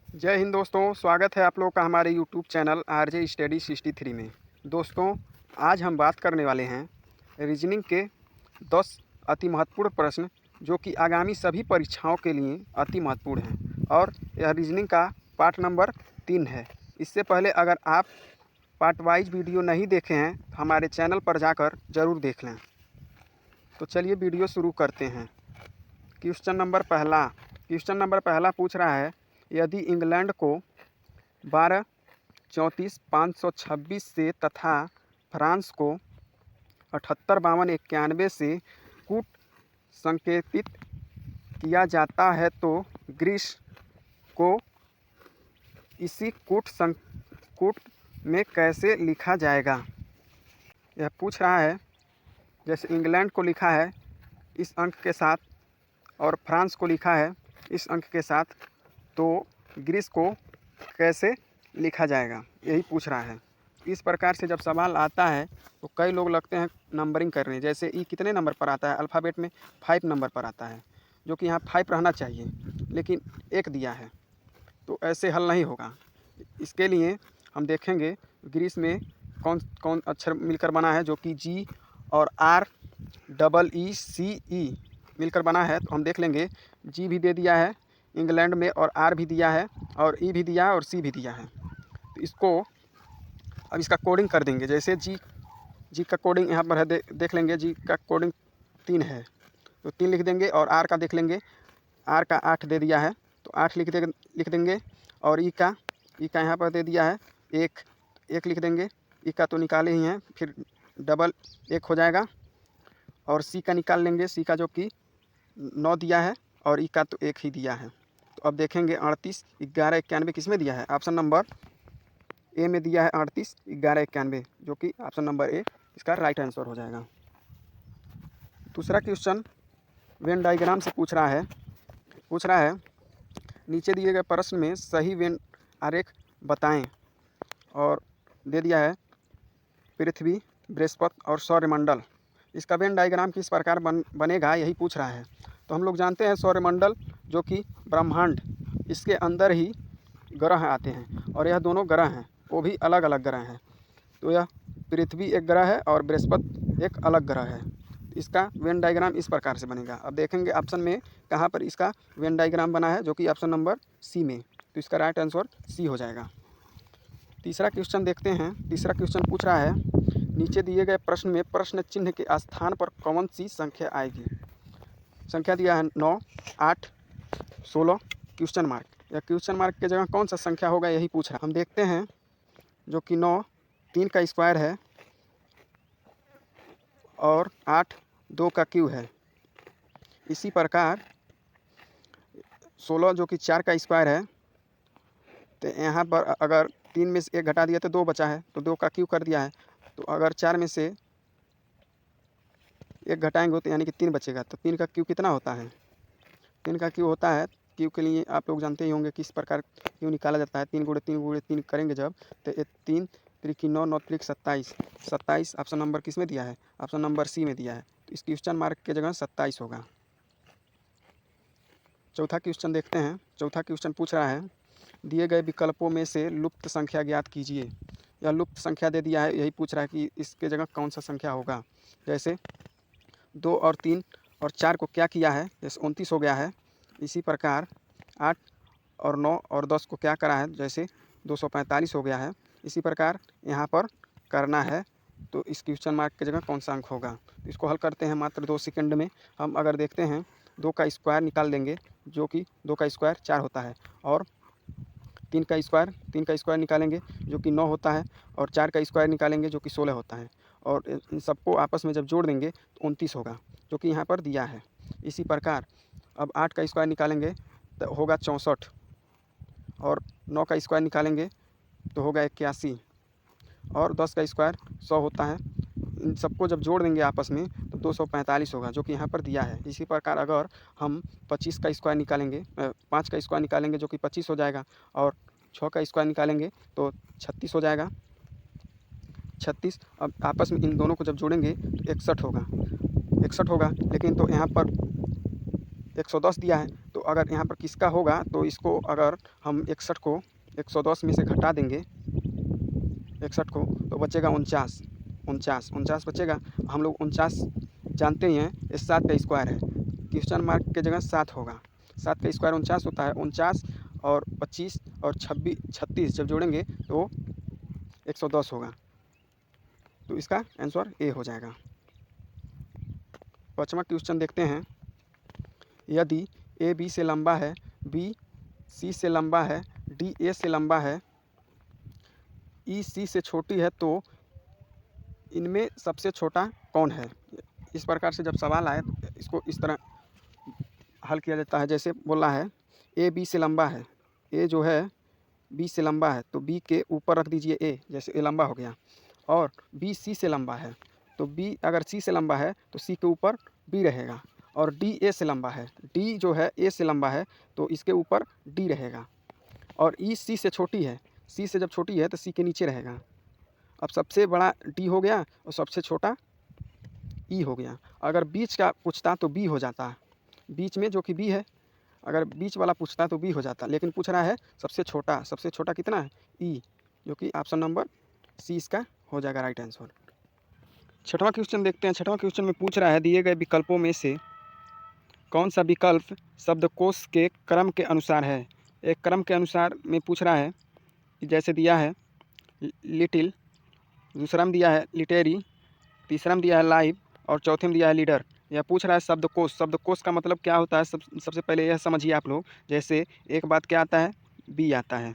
जय हिंद दोस्तों, स्वागत है आप लोग का हमारे यूट्यूब चैनल आरजे स्टडी 63 में। दोस्तों, आज हम बात करने वाले हैं रीजनिंग के 10 अति महत्वपूर्ण प्रश्न जो कि आगामी सभी परीक्षाओं के लिए अति महत्वपूर्ण हैं और यह रीजनिंग का पार्ट नंबर 3 है। इससे पहले अगर आप पार्ट वाइज वीडियो नहीं देखे हैं तो हमारे चैनल पर जाकर ज़रूर देख लें। तो चलिए वीडियो शुरू करते हैं। क्वेश्चन नंबर पहला पूछ रहा है, यदि इंग्लैंड को 12-34-526 से तथा फ्रांस को 78-52-91 से कूट संकेतित किया जाता है तो ग्रीस को इसी कूट में कैसे लिखा जाएगा। यह पूछ रहा है, जैसे इंग्लैंड को लिखा है इस अंक के साथ और फ्रांस को लिखा है इस अंक के साथ, तो ग्रीस को कैसे लिखा जाएगा, यही पूछ रहा है। इस प्रकार से जब सवाल आता है तो कई लोग लगते हैं नंबरिंग करने, जैसे ई कितने नंबर पर आता है, अल्फ़ाबेट में 5 नंबर पर आता है, जो कि यहाँ 5 रहना चाहिए, लेकिन 1 दिया है, तो ऐसे हल नहीं होगा। इसके लिए हम देखेंगे ग्रीस में कौन कौन अक्षर मिलकर बना है, जो कि जी और REECE मिलकर बना है। तो हम देख लेंगे, जी भी दे दिया है इंग्लैंड में, और आर भी दिया है, और ई भी दिया है, और सी भी दिया है। तो इसको अब इसका कोडिंग कर देंगे। जैसे जी का कोडिंग यहाँ पर है, देख लेंगे। जी का कोडिंग 3 है तो 3 लिख देंगे, और आर का देख लेंगे, आर का 8 दे दिया है तो 8 लिख देंगे, और ई का यहाँ पर दे दिया है 1 लिख देंगे। ई का तो निकाले ही हैं, फिर डबल 1 हो जाएगा, और सी का निकाल लेंगे। सी का जो कि 9 दिया है, और ई का तो 1 ही दिया है। तो अब देखेंगे 38 11 91 किस में दिया है, ऑप्शन नंबर ए में दिया है 38 11 91, जो कि ऑप्शन नंबर ए इसका राइट आंसर हो जाएगा। दूसरा क्वेश्चन वेन डायग्राम से पूछ रहा है नीचे दिए गए प्रश्न में सही वेन आरेख बताएं, और दे दिया है पृथ्वी, बृहस्पति और सौरमंडल। इसका वेन डायग्राम किस प्रकार बनेगा, यही पूछ रहा है। तो हम लोग जानते हैं सौरमंडल जो कि ब्रह्मांड, इसके अंदर ही ग्रह आते हैं, और यह दोनों ग्रह हैं, वो भी अलग अलग ग्रह हैं। तो यह पृथ्वी एक ग्रह है और बृहस्पति एक अलग ग्रह है। इसका वेन डायग्राम इस प्रकार से बनेगा। अब देखेंगे ऑप्शन में कहाँ पर इसका वेन डायग्राम बना है, जो कि ऑप्शन नंबर सी में। तो इसका राइट आंसर सी हो जाएगा। तीसरा क्वेश्चन देखते हैं। तीसरा क्वेश्चन पूछ रहा है, नीचे दिए गए प्रश्न में प्रश्न चिन्ह के स्थान पर कौन सी संख्या आएगी। संख्या दिया है 9, 8, 16, क्वेश्चन मार्क। या क्वेश्चन मार्क के जगह कौन सा संख्या होगा, यही पूछ रहा है। हम देखते हैं, जो कि 9 3 का स्क्वायर है, और 8 2 का क्यूब है। इसी प्रकार 16 जो कि 4 का स्क्वायर है, तो यहाँ पर अगर 3 में से 1 घटा दिया तो 2 बचा है, तो 2 का क्यूब कर दिया है। तो अगर 4 में से 1 घटाएंगे तो यानी कि 3 बचेगा। तो 3 का क्यूब कितना होता है, 3 का क्यूब होता है, क्यूब के लिए आप लोग जानते ही होंगे किस प्रकार क्यूब निकाला जाता है। 3 गुणे 3 गुणे 3 करेंगे जब, तो 3 त्रिकी 9 9 त्रिक 27, 27 ऑप्शन नंबर किस में दिया है, ऑप्शन नंबर सी में दिया है। तो इस क्वेश्चन मार्क के जगह 27 होगा। चौथा क्वेश्चन देखते हैं। चौथा क्वेश्चन पूछ रहा है, दिए गए विकल्पों में से लुप्त संख्या ज्ञात कीजिए। यह लुप्त संख्या दे दिया है, यही पूछ रहा है कि इसके जगह कौन सा संख्या होगा। जैसे 2 और 3 और 4 को क्या किया है, जैसे 29 हो गया है। इसी प्रकार 8 और 9 और 10 को क्या करा है, जैसे 245 हो गया है। इसी प्रकार यहाँ पर करना है, तो इस क्वेश्चन मार्क की जगह कौन सा अंक होगा। इसको हल करते हैं मात्र 2 सेकंड में। हम अगर देखते हैं 2 का स्क्वायर निकाल देंगे, जो कि 2 का स्क्वायर 4 होता है, और 3 का स्क्वायर निकालेंगे जो कि 9 होता है, और 4 का स्क्वायर निकालेंगे जो कि 16 होता है, और इन सबको आपस में जब जोड़ देंगे तो 29 होगा, जो कि यहाँ पर दिया है। इसी प्रकार अब 8 का स्क्वायर निकालेंगे तो होगा 64, और 9 का स्क्वायर निकालेंगे तो होगा 81, और 10 का स्क्वायर 100 होता है। इन सबको जब जोड़ देंगे आपस में तो 245 होगा, जो कि यहाँ पर दिया है। इसी प्रकार अगर हम 25 का स्क्वायर निकालेंगे, 5 का स्क्वायर निकालेंगे जो कि 25 हो जाएगा, और 6 का स्क्वायर निकालेंगे तो 36 हो जाएगा, 36। अब आपस में इन दोनों को जब जोड़ेंगे तो 61 होगा, लेकिन तो यहाँ पर 110 दिया है, तो अगर यहाँ पर किसका होगा तो इसको अगर हम 61 को 110 में से घटा देंगे 61 को तो बचेगा 49 बचेगा। हम लोग 49 जानते ही हैं, ये 7 का स्क्वायर है। क्वेश्चन मार्क के जगह 7 होगा। 7 का स्क्वायर 49 होता है। 49 और 25 और 36 जब जोड़ेंगे तो 110 होगा। तो इसका आंसर ए हो जाएगा। 5वां क्वेश्चन देखते हैं। यदि ए बी से लंबा है, बी सी से लंबा है, डी ए से लंबा है, ई सी से छोटी है, तो इनमें सबसे छोटा कौन है? इस प्रकार से जब सवाल आए तो इसको इस तरह हल किया जाता है। जैसे बोला है ए बी से लंबा है, ए जो है बी से लंबा है तो बी के ऊपर रख दीजिए ए, जैसे ए लंबा हो गया। और बी सी से लंबा है तो बी अगर सी से लंबा है तो सी के ऊपर बी रहेगा। और डी ए से लंबा है, डी जो है ए से लंबा है तो इसके ऊपर डी रहेगा। और ई सी से छोटी है, सी से जब छोटी है तो सी के नीचे रहेगा। अब सबसे बड़ा डी हो गया और सबसे छोटा ई हो गया। अगर बीच का पूछता तो बी हो जाता, बीच में जो कि बी है, अगर बीच वाला पूछता तो बी हो जाता, लेकिन पूछ रहा है सबसे छोटा कितना है? ई, जो कि ऑप्शन नंबर सी इसका हो जाएगा राइट आंसर। 6वां क्वेश्चन देखते हैं। 6वां क्वेश्चन में पूछ रहा है दिए गए विकल्पों में से कौन सा विकल्प शब्दकोश के क्रम के अनुसार है? एक क्रम के अनुसार में पूछ रहा है, जैसे दिया है लिटिल, दूसरा में दिया है लिटेरी, तीसरा में दिया है लाइव और चौथे में दिया है लीडर। यह पूछ रहा है शब्दकोश। शब्दकोश का मतलब क्या होता है सबसे पहले यह समझिए आप लोग। जैसे एक बात क्या आता है, बी आता है,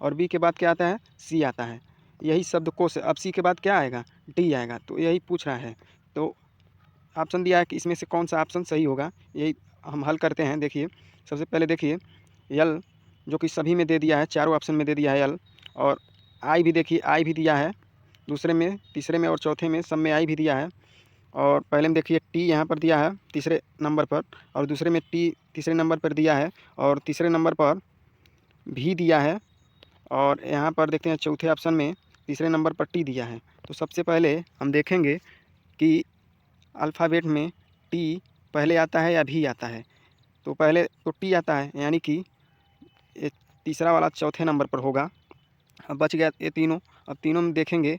और बी के बाद क्या आता है, सी आता है, यही शब्दकोश है। अब सी के बाद क्या आएगा, डी आएगा, तो यही पूछ रहा है। तो ऑप्शन दिया है कि इसमें से कौन सा ऑप्शन सही होगा, यही हम हल करते हैं। देखिए सबसे पहले देखिए यल, जो कि सभी में दे दिया है, चारों ऑप्शन में दे दिया है यल। और आई भी देखिए, आई भी दिया है दूसरे में, तीसरे में और चौथे में, सब में आई भी दिया है। और पहले में देखिए टी यहाँ पर दिया है तीसरे नंबर पर, और दूसरे में टी तीसरे नंबर पर दिया है, और तीसरे नंबर पर भी दिया है। और यहाँ पर देखते हैं चौथे ऑप्शन में तीसरे नंबर पर टी दिया है। तो सबसे पहले हम देखेंगे कि अल्फ़ाबेट में टी पहले आता है या भी आता है। तो पहले तो टी आता है, यानी कि ये तीसरा वाला चौथे नंबर पर होगा। अब बच गया ये तीनों। अब तीनों में देखेंगे,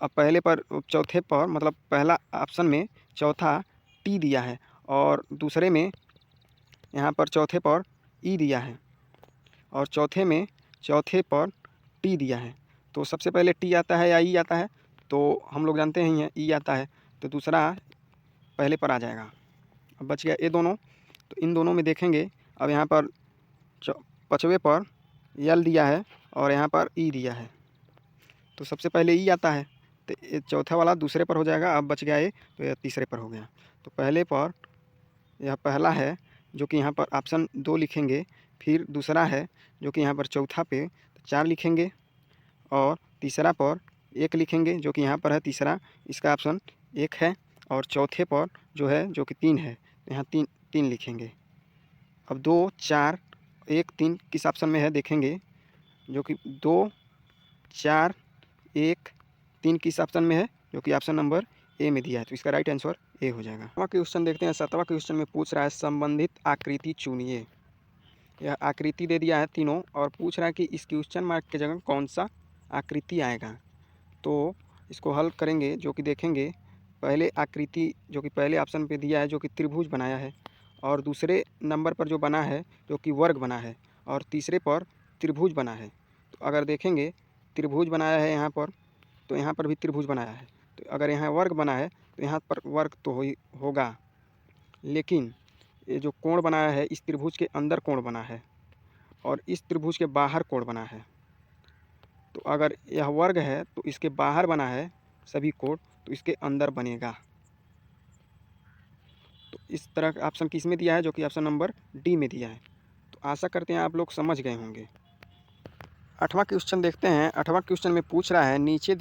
अब पहले पर चौथे पर मतलब पहला ऑप्शन में चौथा टी दिया है, और दूसरे में यहाँ पर चौथे पर ई दिया है, और चौथे पर टी दिया है। तो सबसे पहले टी आता है या ई आता है, तो हम लोग जानते ही हैं ई आता है, तो दूसरा पहले पर आ जाएगा। अब बच गया ये दोनों। तो इन दोनों में देखेंगे, अब यहाँ पर 5वें पर यल दिया है और यहाँ पर ई दिया है, तो सबसे पहले ई आता है, तो ये चौथा वाला दूसरे पर हो जाएगा। अब बच गया ये, तो यह तीसरे पर हो गया। तो पहले पर यह पहला है जो कि यहाँ पर ऑप्शन 2 लिखेंगे, फिर दूसरा है जो कि यहाँ पर चौथा पे 4 लिखेंगे, और तीसरा पर 1 लिखेंगे जो कि यहाँ पर है तीसरा, इसका ऑप्शन 1 है, और चौथे पर जो है जो कि 3 है, यहाँ 3 लिखेंगे। अब 2, 4, 1, 3 किस ऑप्शन में है देखेंगे, जो कि 2, 4, 1, 3 किस ऑप्शन में है, जो कि ऑप्शन नंबर ए में दिया है। तो इसका राइट आंसर ए हो जाएगा। 7वां क्वेश्चन देखते हैं। 7वां क्वेश्चन में पूछ रहा है संबंधित आकृति चुनिए। यह आकृति दे दिया है तीनों, और पूछ रहा है कि इस क्वेश्चन मार्क के जगह कौन सा आकृति आएगा। तो इसको हल करेंगे, जो कि देखेंगे पहले आकृति जो कि पहले ऑप्शन पे दिया है जो कि त्रिभुज बनाया है, और दूसरे नंबर पर जो बना है जो कि वर्ग बना है, और तीसरे पर त्रिभुज बना है। तो अगर देखेंगे त्रिभुज बनाया है यहाँ पर, तो यहाँ पर भी त्रिभुज बनाया है। तो अगर यहाँ वर्ग बना है तो यहाँ पर वर्ग तो होगा, लेकिन ये जो कोण बनाया है इस त्रिभुज के अंदर कोण बना है, और इस त्रिभुज के बाहर कोण बना है। तो अगर यह वर्ग है तो इसके बाहर बना है सभी कोण, तो इसके अंदर बनेगा। तो इस तरह का ऑप्शन किस में दिया है, जो कि ऑप्शन नंबर डी में दिया है। तो आशा करते हैं आप लोग समझ गए होंगे। 8वां क्वेश्चन देखते हैं। 8वां क्वेश्चन में पूछ रहा है नीचे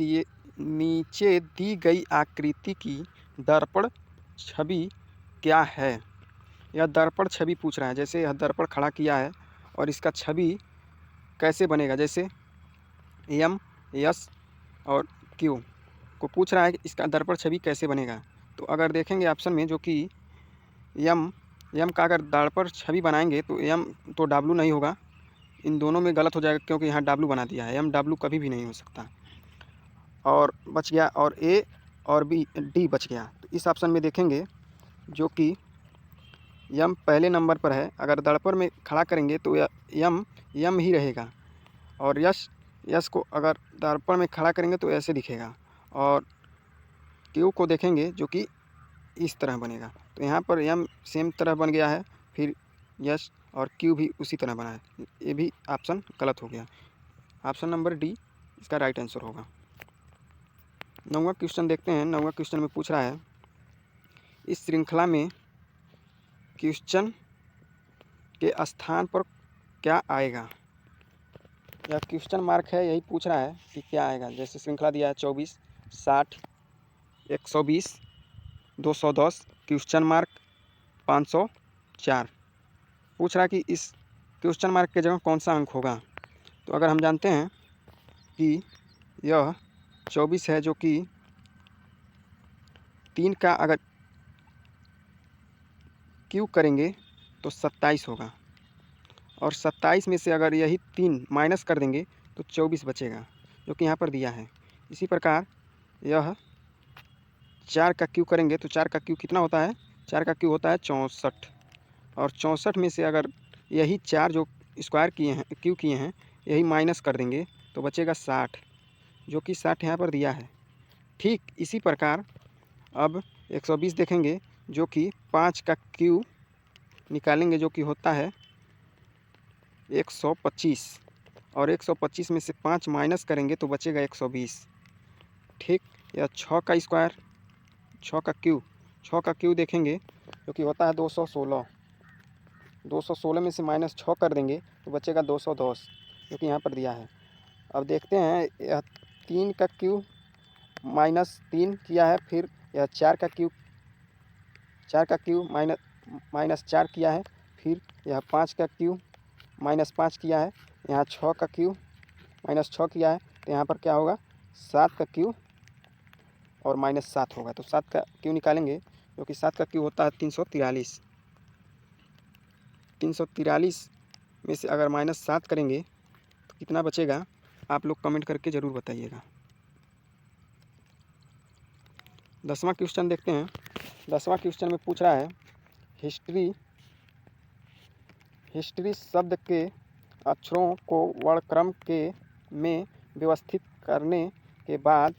दी गई आकृति की दर्पण छवि क्या है। यह दर्पण छवि पूछ रहा है। जैसे यह दर्पण खड़ा किया है और इसका छवि कैसे बनेगा, जैसे एम, एस और क्यू को पूछ रहा है कि इसका दर्पण छवि कैसे बनेगा। तो अगर देखेंगे ऑप्शन में जो कि एम एम का अगर दर्पण छवि बनाएंगे तो एम तो डब्लू नहीं होगा, इन दोनों में गलत हो जाएगा क्योंकि यहाँ डब्लू बना दिया है, एम डब्लू कभी भी नहीं हो सकता। और बच गया, और ए और बी डी बच गया। तो इस ऑप्शन में देखेंगे जो कि यम पहले नंबर पर है, अगर दर्पण में खड़ा करेंगे तो यम ही रहेगा। और यश को अगर दर्पण में खड़ा करेंगे तो ऐसे दिखेगा। और क्यू को देखेंगे जो कि इस तरह बनेगा। तो यहाँ पर यम सेम तरह बन गया है, फिर यश और क्यू भी उसी तरह बना है। ये भी ऑप्शन गलत हो गया। ऑप्शन नंबर डी इसका राइट आंसर होगा। 9वां क्वेश्चन देखते हैं। 9वां क्वेश्चन में पूछ रहा है, इस श्रृंखला में क्वेश्चन के स्थान पर क्या आएगा। यह क्वेश्चन मार्क है, यही पूछ रहा है कि क्या आएगा। जैसे श्रृंखला दिया है 24, 60, 120, 210, क्वेश्चन मार्क 504। पूछ रहा है कि इस क्वेश्चन मार्क के जगह कौन सा अंक होगा। तो अगर हम जानते हैं कि यह 24 है, जो कि 3 का अगर क्यू करेंगे तो 27 होगा। और 27 में से अगर यही 3 माइनस कर देंगे तो 24 बचेगा, जो कि यहाँ पर दिया है। इसी प्रकार यह 4 का क्यू करेंगे तो 4 का क्यू कितना होता है, 4 का क्यू होता है 64। और 64 में से अगर यही 4 जो स्क्वायर किए हैं, क्यू किए हैं, यही माइनस कर देंगे तो बचेगा 60, जो कि 60 यहाँ पर दिया है। ठीक इसी प्रकार अब 120 देखेंगे, जो कि 5 का क्यू निकालेंगे, जो कि होता है 125। और 125 में से 5 माइनस करेंगे तो बचेगा 120। ठीक, यह 6 का स्क्वायर, 6 का क्यू देखेंगे, जो कि होता है 216। 216 में से माइनस 6 कर देंगे तो बचेगा 210, जो कि यहाँ पर दिया है। अब देखते हैं, यह 3 का क्यू माइनस 3 किया है, फिर यह 4 का क्यू माइनस 4 किया है, फिर यह 5 का क्यू माइनस 5 किया है, यहाँ 6 का क्यू माइनस 6 किया है, तो यहाँ पर क्या होगा, 7 का क्यू और माइनस 7 होगा। तो 7 का क्यू निकालेंगे, जो कि 7 का क्यू होता है 343। 343 में से अगर माइनस 7 करेंगे तो कितना बचेगा, आप लोग कमेंट करके ज़रूर बताइएगा। 10वां क्वेश्चन देखते हैं। 10वां क्वेश्चन में पूछ रहा है, हिस्ट्री शब्द के अक्षरों को वर्णक्रम के में व्यवस्थित करने के बाद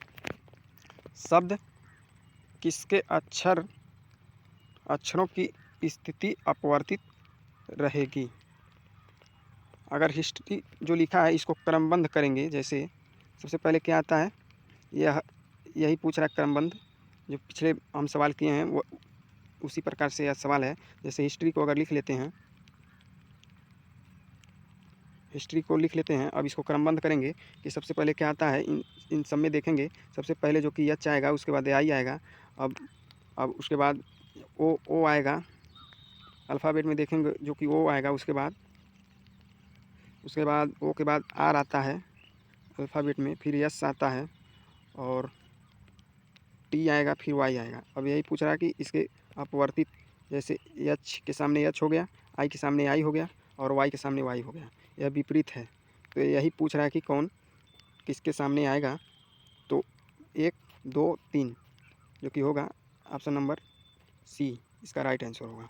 शब्द किसके अक्षरों की स्थिति अपवर्तित रहेगी। अगर हिस्ट्री जो लिखा है इसको क्रमबद्ध करेंगे, जैसे सबसे पहले क्या आता है, यही पूछ रहा है क्रमबद्ध, जो पिछले हम सवाल किए हैं वो उसी प्रकार से यह सवाल है। जैसे हिस्ट्री को अगर लिख लेते हैं, अब इसको क्रमबद्ध करेंगे कि सबसे पहले क्या आता है। इन सब में देखेंगे, सबसे पहले जो कि एच आएगा, उसके बाद आई आएगा, अब उसके बाद ओ आएगा। अल्फ़ाबेट में देखेंगे जो कि ओ आएगा, उसके बाद ओ के बाद आर आता है अल्फ़ाबेट में, फिर एस आता है और टी आएगा, फिर वाई आएगा। अब यही पूछ रहा है कि इसके अपवर्तित, जैसे एच के सामने एच हो गया, आई के सामने आई हो गया और वाई के सामने वाई हो गया, यह विपरीत है। तो यही पूछ रहा है कि कौन किसके सामने आएगा। तो 1, 2, 3, जो कि होगा ऑप्शन नंबर सी इसका राइट आंसर होगा।